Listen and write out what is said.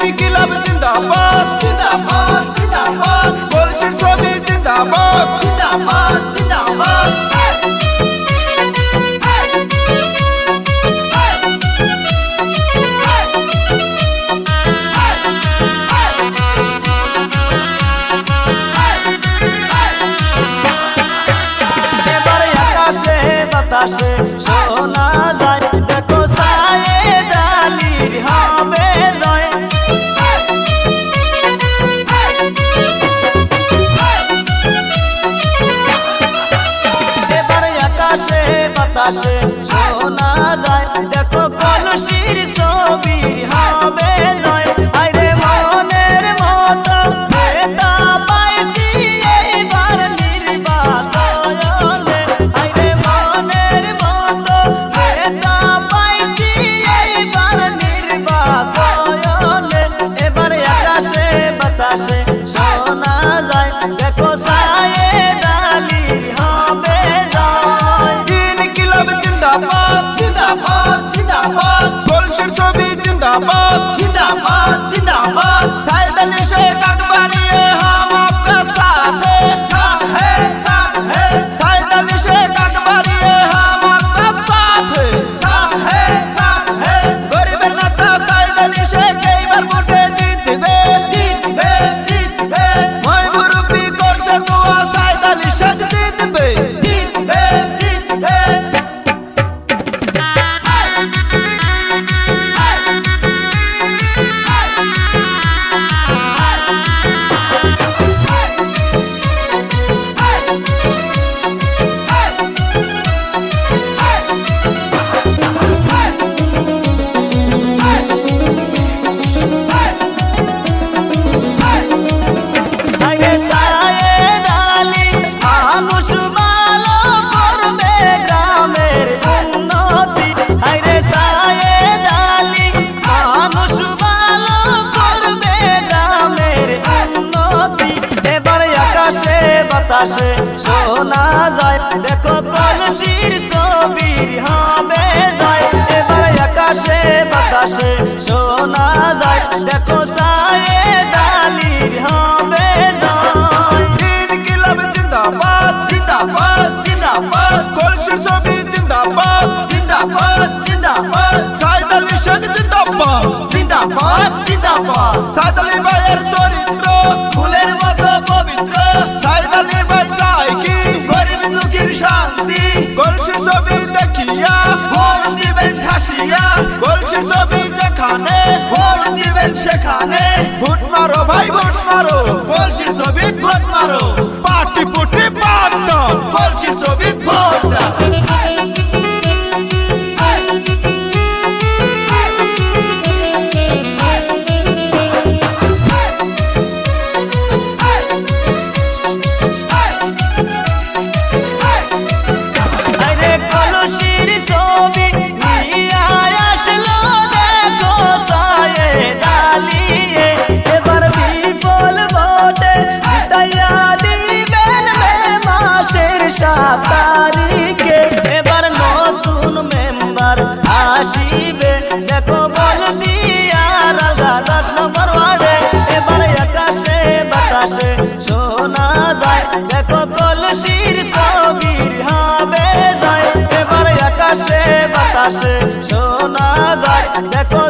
ইনকিলাব জিন্দাবাদ জিন্দাবাদ জিন্দাবাদ কলসির ছবি জিন্দাবাদ জিন্দাবাদ জিন্দাবাদ এবারে আকাশে বাতাসে শোনা যায় দেখো সায়েদ আলীর হবে জয় এবারে আকাশে বাতাসে শোনা যায় দেখো কলসির ছবি হবে জয় আইরে মনের মতো নেতা পাইছি এইবার নির্বাচনে আইরে মনের মতো নেতা পাইছি এইবার নির্বাচনে এবারে আকাশে বাতাসে শোনা যায় দেখো সায়েদ আলীর হবে জয় ইনকিলাব জিন্দাবাদ জিন্দাবাদ জিন্দাবাদ কলসির ছবি জিন্দাবাদ जिंदाबाद जिंदाबाद साइद अली शेख अकबरी हम आपका साथ है साइद अली शेख अकबरी हम आपका साथ है गरीबेर नेता साइद अली शेख এইবার ভোটে জিতবে জিতবে জিতবে মই মুরব্বি করছে দোয়া সাইদ আলী শেখ জিতবে জিতবে জিতবে বাতাসে শোনা যায় দেখো কলসির ছবি হবে জয় এবারে আকাশে বাতাসে শোনা যায় দেখো সায়েদ আলীর হবে জয় ইনকিলাব জিন্দাবাদ জিন্দাবাদ জিন্দাবাদ কলসির ছবি জিন্দাবাদ জিন্দাবাদ জিন্দাবাদ সাইদ আলী শেখ জিন্দাবাদ জিন্দাবাদ জিন্দাবাদ সাইদ আলী ভাইয়ের চরিত্র ফুলের মতো পবিত্র সাইদ আলী ভাই চাই কি গরিব দুঃখীর শান্তি কলসির ছবি দেখিয়া ভোট দিবেন ঠাসিয়া কলসির ছবি যেখানে ভোট দিবেন সেখানে ভোট মারো ভাই ভোট মারো কলসির ছবি ভোট মারো পার্টি পুটি বাদ দাও কলসির ছবি ভোট দাও কলসির ছবি নিয়ে আসলো দেখো সায়েদ আলী এবার বিপুল ভোটে জিতাইয়া দিবেন মে মাসের 7 তারিখে এবার নতুন মেম্বার আসিবে দেখো বল দিয়ার 10 নম্বর ওয়ার্ডে এবার আকাশে বাতাসে শোনা যায় দেখো কলসির ছবি হবে জয় এবার আকাশে বাতাসে শোনা যায় দেখো